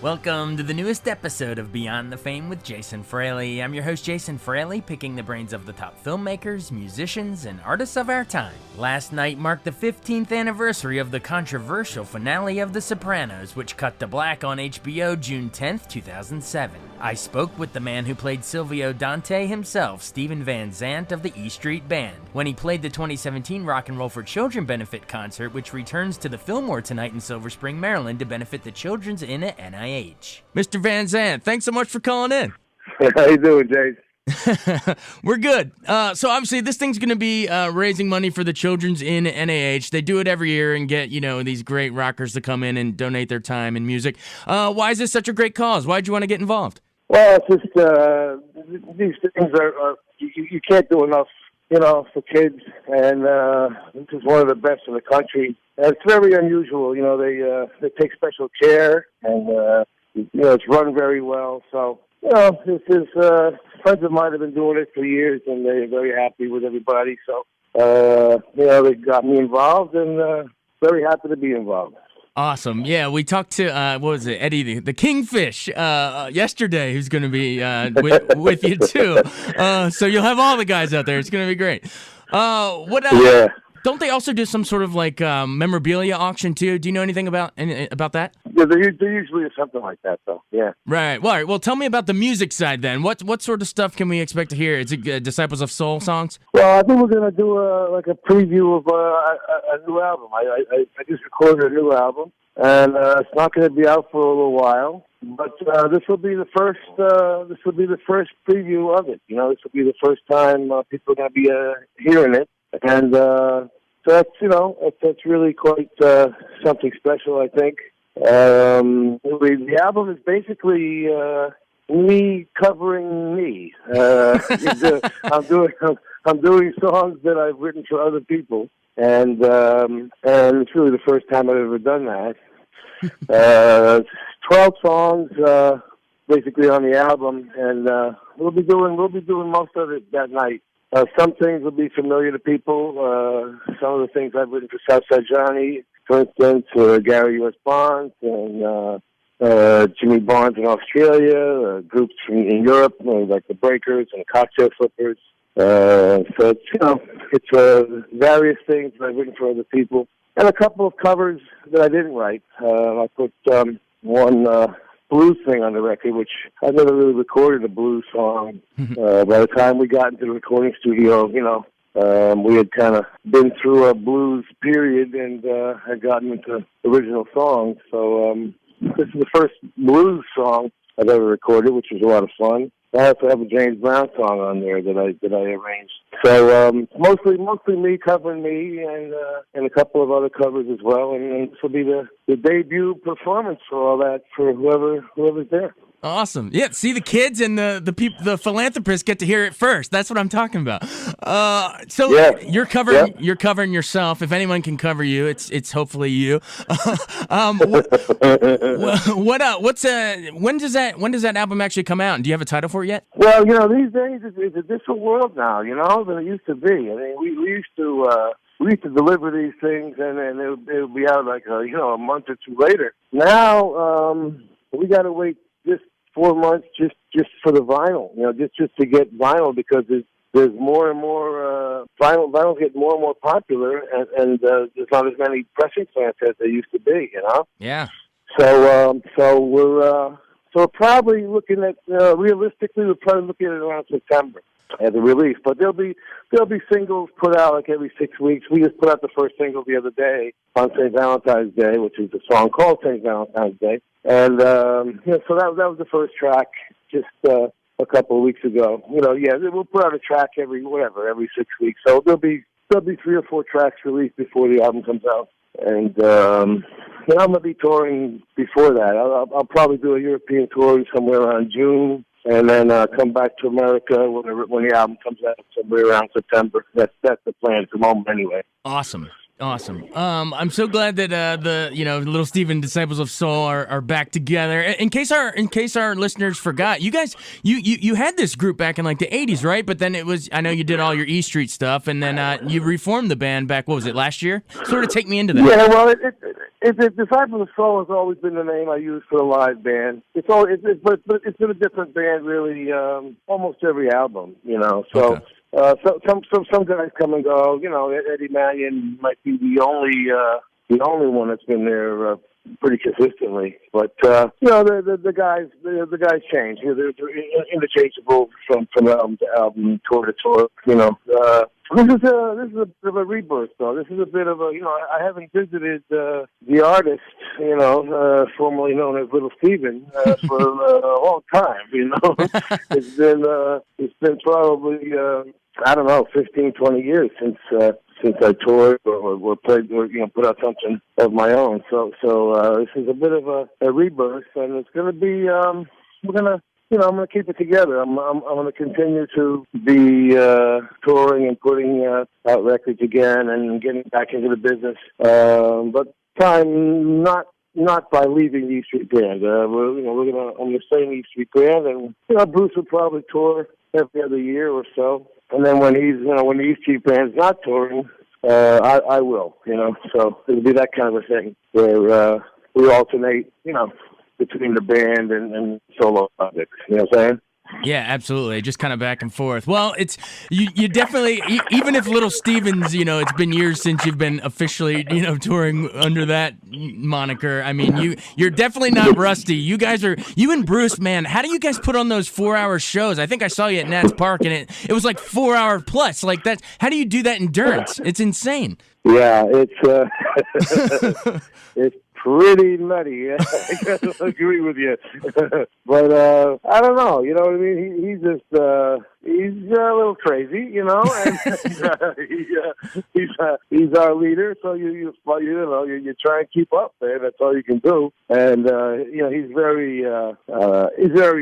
Welcome to the newest episode of Beyond the Fame with Jason Fraley. I'm your host, Jason Fraley, picking the brains of the top filmmakers, musicians, and artists of our time. Last night marked the 15th anniversary of the controversial finale of The Sopranos, which cut to black on HBO June 10th, 2007. I spoke with the man who played Silvio Dante himself, Steven Van Zandt of the E Street Band, when he played the 2017 Rock and Roll for Children benefit concert, which returns to the Fillmore tonight in Silver Spring, Maryland, to benefit the Children's Inn at NIH. Mr. Van Zandt, thanks so much for calling in. How you doing, Jay? We're good. So obviously this thing's going to be raising money for the Children's Inn at NIH. They do it every year and get, these great rockers to come in and donate their time and music. Why is this such a great cause? Why'd you want to get involved? Well, it's just these things are you can't do enough, for kids, and this is one of the best in the country. And it's very unusual, they take special care, and it's run very well. So, this is friends of mine have been doing it for years, and they're very happy with everybody. So, they got me involved, and very happy to be involved. Awesome. Yeah, we talked to, Eddie, the Kingfish, yesterday, who's going to be with you, too. So you'll have all the guys out there. It's going to be great. Yeah. Don't they also do some sort of, memorabilia auction, too? Do you know anything about that? Yeah, there usually is something like that, though. Yeah. Right. Well, all right. Well, tell me about the music side, then. What sort of stuff can we expect to hear? Is it Disciples of Soul songs? Well, I think we're going to do a preview of a new album. I just recorded a new album, and it's not going to be out for a little while. But this will be the first. This will be the first preview of it. This will be the first time people are going to be hearing it, and so that's really quite something special, I think. The album is basically me covering me. I'm doing songs that I've written for other people, and it's really the first time I've ever done that. 12 songs basically on the album, and we'll be doing most of it that night. Some things will be familiar to people. Some of the things I've written for Southside Johnny, for instance, Gary U.S. Bonds and Jimmy Barnes in Australia, groups in Europe like the Breakers and Cocktail Flippers. So it's various things that I've written for other people, and a couple of covers that I didn't write. I put one blues thing on the record, which I never really recorded a blues song. By the time we got into the recording studio, we had kind of been through a blues period and had gotten into original songs. So this is the first blues song I've ever recorded, which was a lot of fun. I also have a James Brown song on there that I arranged. So mostly me covering me, and a couple of other covers as well. And this will be the debut performance for all that for whoever's there. Awesome. Yeah, see, the kids and the philanthropists get to hear it first. That's what I'm talking about. So yeah. You're covering yourself. If anyone can cover you, it's hopefully you. When does that album actually come out? And do you have a title for it yet? Well, these days it's a different world now, than it used to be. I mean, we used to deliver these things, and it would be out like a month or two later. Now we got to wait just 4 months just for the vinyl, just to get vinyl, because there's more and more vinyls get more and more popular, and there's not as many pressing plants as there used to be, Yeah. So we're probably looking at realistically we're probably looking at around September as a release, but there'll be singles put out like every 6 weeks. We just put out the first single the other day on St. Valentine's Day, which is a song called St. Valentine's Day. And, so that was the first track just a couple of weeks ago. We'll put out a track every 6 weeks. So there'll be 3 or 4 tracks released before the album comes out. And, I'm going to be touring before that. I'll probably do a European tour somewhere around June, and then come back to America when the album comes out somewhere around September. That's the plan at the moment anyway. Awesome. I'm so glad that the Little Steven Disciples of Soul are back together. In case our listeners forgot, you guys you had this group back in like the 80s, right? But then I know you did all your E Street stuff, and then you reformed the band back. What was it, last year? Sort of take me into that. Yeah, well, Disciple of Soul has always been the name I use for a live band. But it's been a different band really almost every album, you know. So Okay. Some guys come and go. You know, Eddie Mannion might be the only one that's been there pretty consistently. But you know, the guys change. You know, they're interchangeable from album to album, tour to tour. You know, this is a bit of a rebirth, though. This is a bit of a, you know, I haven't visited the artist, you know, formerly known as Little Steven, for a long time. You know, it's been probably I don't know, 15, 20 years since I toured or played or, you know, put out something of my own. So this is a bit of a rebirth, and it's going to be I'm going to keep it together. I'm going to continue to be touring and putting out records again and getting back into the business. But time not by leaving the E Street Band. I'm going to stay in the E Street Band, and you know, Bruce will probably tour every other year or so. And then when the E Street Band's not touring, I will, you know. So it'll be that kind of a thing where we alternate, you know, between the band and solo projects. You know what I'm saying? Yeah, absolutely. Just kind of back and forth. Well, it's you definitely, even if Little Steven's, you know, it's been years since you've been officially, you know, touring under that moniker. I mean, you're definitely not rusty. You and Bruce, man, how do you guys put on those 4-hour shows? I think I saw you at Nats Park, and it was like 4 hour plus. Like that. How do you do that endurance? It's insane. Yeah, it's pretty nutty. I gotta agree with you. But I don't know. You know what I mean? He's a little crazy, you know, and he's our leader. So you try and keep up, man. That's all you can do. And you know, he's very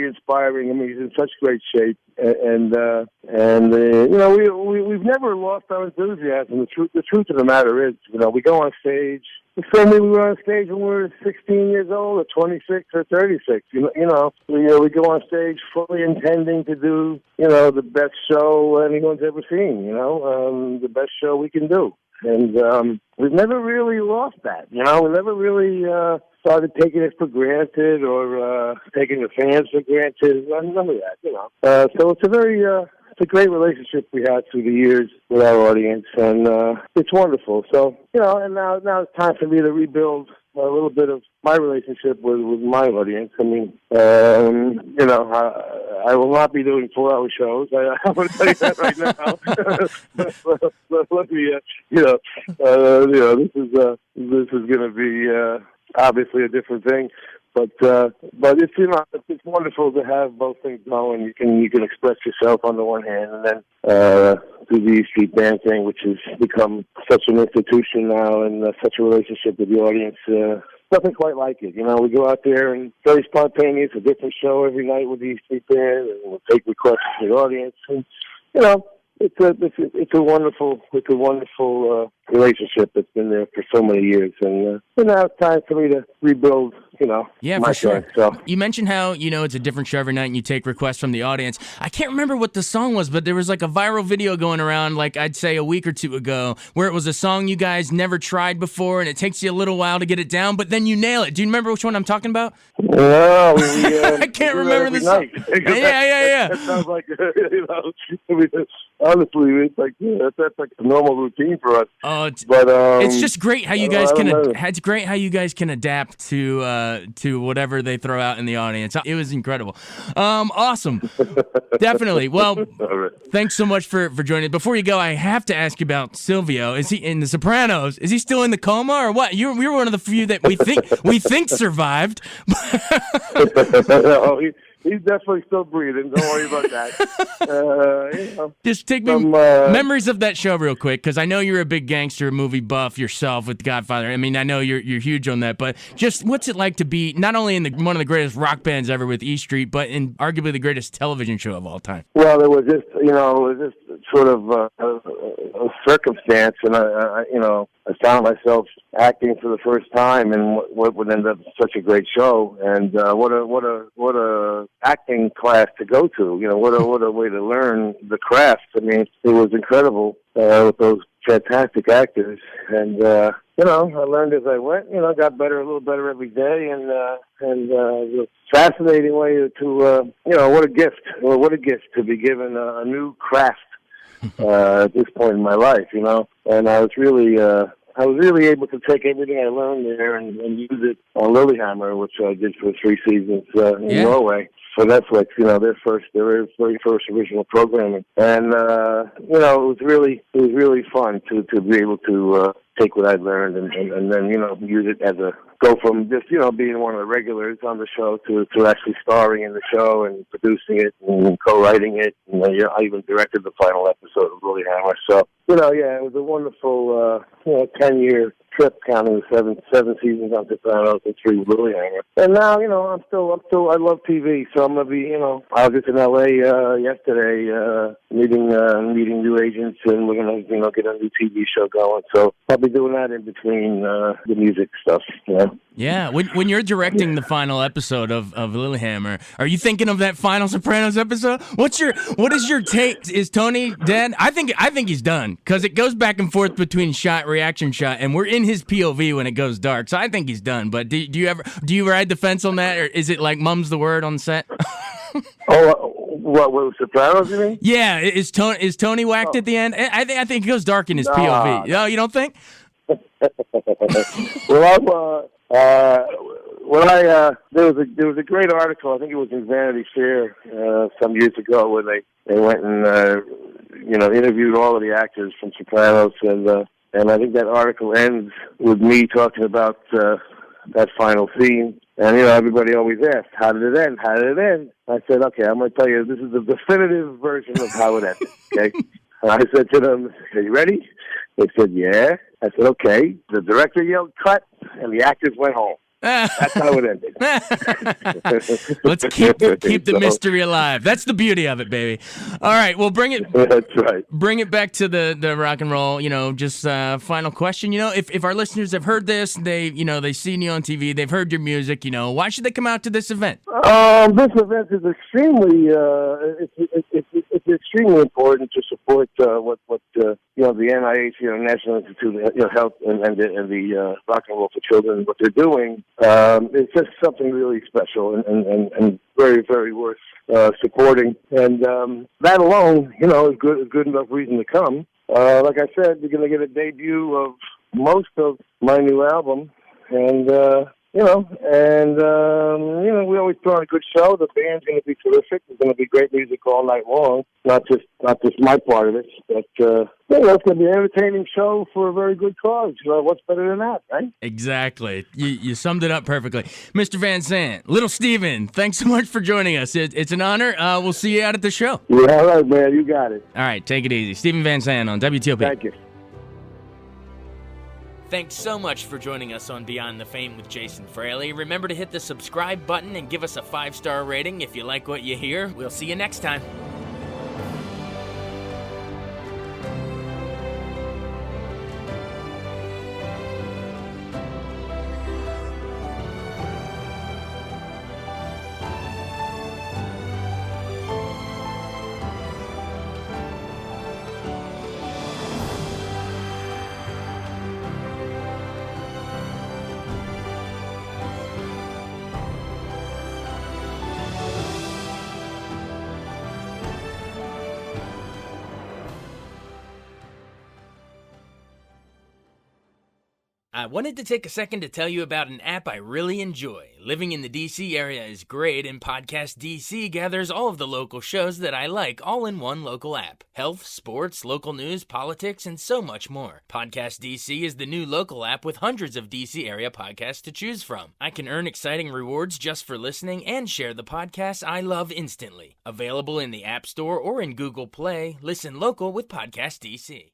inspiring. I mean, he's in such great shape. And you know, we've never lost our enthusiasm. The truth of the matter is, you know, we go on stage. The same way we were on stage when we were 16 years old, or 26, or 36. You know, we go on stage fully intending to do, you know, the best show anyone's ever seen. You know, the best show we can do, and we've never really lost that. You know, we never really started taking it for granted or taking the fans for granted. None of that. You know, so it's a very it's a great relationship we had through the years with our audience, and it's wonderful. So, you know, and now it's time for me to rebuild a little bit of my relationship with my audience. I mean, you know, I will not be doing 4-hour shows. I want to tell you that right now. but let me, you know, this is going to be obviously a different thing. But it's, you know, it's wonderful to have both things going. You can express yourself on the one hand, and then do the E Street Band thing, which has become such an institution now and such a relationship with the audience. Nothing quite like it. You know, we go out there and very spontaneous, a different show every night with the E Street Band, and we'll take requests from the audience. And, you know, it's a wonderful relationship that's been there for so many years, and now it's time for me to rebuild. You know, yeah, my for sure. thing, so. You mentioned how, you know, it's a different show every night and you take requests from the audience. I can't remember what the song was, but there was like a viral video going around, like I'd say a week or two ago, where it was a song you guys never tried before, and it takes you a little while to get it down, but then you nail it. Do you remember which one I'm talking about? No, I can't remember the song. Yeah. That sounds like, you know, I mean, honestly, it's like, yeah, that's like a normal routine for us. Oh, but it's just great how you guys can. It's great how you guys can adapt to whatever they throw out in the audience. It was incredible. Awesome. Definitely. Well, thanks so much for joining. Before you go, I have to ask you about Silvio. Is he in the Sopranos? Is he still in the coma or what? You're one of the few that we think survived. No, he's definitely still breathing. Don't worry about that. You know, just take me memories of that show real quick, because I know you're a big gangster movie buff yourself with Godfather. I mean, I know you're huge on that, but just what's it like to be not only in one of the greatest rock bands ever with E Street, but in arguably the greatest television show of all time? Well, it was just, you know, it was just sort of a circumstance, and I found myself acting for the first time in what would end up such a great show, and what a acting class to go to. You know, what a way to learn the craft. I mean, it was incredible with those fantastic actors, and you know, I learned as I went. You know, got better, a little better every day, and it was a fascinating way to you know, what a gift, or what a gift to be given a new craft at this point in my life. You know, and I was really able to take everything I learned there and use it on Lilyhammer, which I did for 3 seasons in Norway. So Netflix, you know, their very first original programming, and you know, it was really fun to be able to take what I'd learned and then, you know, use it as go from just, you know, being one of the regulars on the show to actually starring in the show and producing it and co-writing it. And I even directed the final episode of Lilyhammer. So, you know, yeah, it was a wonderful, you know, 10-year trip, counting the seven seasons on Sopranos and 3 with Lilyhammer. And now, you know, I love TV, so I'm gonna be, you know, I was just in LA yesterday, meeting new agents, and we're gonna, you know, get a new TV show going. So I'll be doing that in between the music stuff. You know? Yeah, when you're directing the final episode of Lilyhammer, are you thinking of that final Sopranos episode? What is your take? Is Tony dead? I think he's done, because it goes back and forth between reaction shot, and we're in his POV when it goes dark. So I think he's done. But do you ride the fence on that, or is it like mum's the word on set? What was Sopranos, you mean? Yeah, is Tony whacked at the end? I think it goes dark in his POV. No, you don't think? There was a great article, I think it was in Vanity Fair some years ago, where they went and you know, interviewed all of the actors from Sopranos, and I think that article ends with me talking about that final scene. And, you know, everybody always asks, how did it end? How did it end? I said, okay, I'm going to tell you, this is the definitive version of how it ended, okay? And I said to them, are you ready? They said, yeah. I said, okay. The director yelled cut, and the actors went home. That's how it ended. Let's keep the mystery alive. That's the beauty of it, baby. All right, well, bring it. That's right. Bring it back to the rock and roll. You know, just final question. You know, if our listeners have heard this, they've seen you on TV, they've heard your music. You know, why should they come out to this event? This event is extremely it's extremely important to support what you know, the NIH, you know, National Institute of Health and the Rock and Roll for Children, what they're doing. It's just something really special and very, very worth supporting. And that alone, you know, is good enough reason to come. Like I said, you're going to get a debut of most of my new album, and you know, we always put on a good show. The band's going to be terrific. There's going to be great music all night long. Not just my part of it, but you know, it's going to be an entertaining show for a very good cause. What's better than that, right? Exactly. You summed it up perfectly, Mr. Van Zandt. Little Steven, thanks so much for joining us. It's an honor. We'll see you out at the show. Yeah, all right, man. You got it. All right, take it easy. Steven Van Zandt on WTOP. Thank you. Thanks so much for joining us on Beyond the Fame with Jason Fraley. Remember to hit the subscribe button and give us a 5-star rating if you like what you hear. We'll see you next time. I wanted to take a second to tell you about an app I really enjoy. Living in the DC area is great, and Podcast DC gathers all of the local shows that I like all in one local app. Health, sports, local news, politics, and so much more. Podcast DC is the new local app with hundreds of DC area podcasts to choose from. I can earn exciting rewards just for listening and share the podcasts I love instantly. Available in the App Store or in Google Play, listen local with Podcast DC.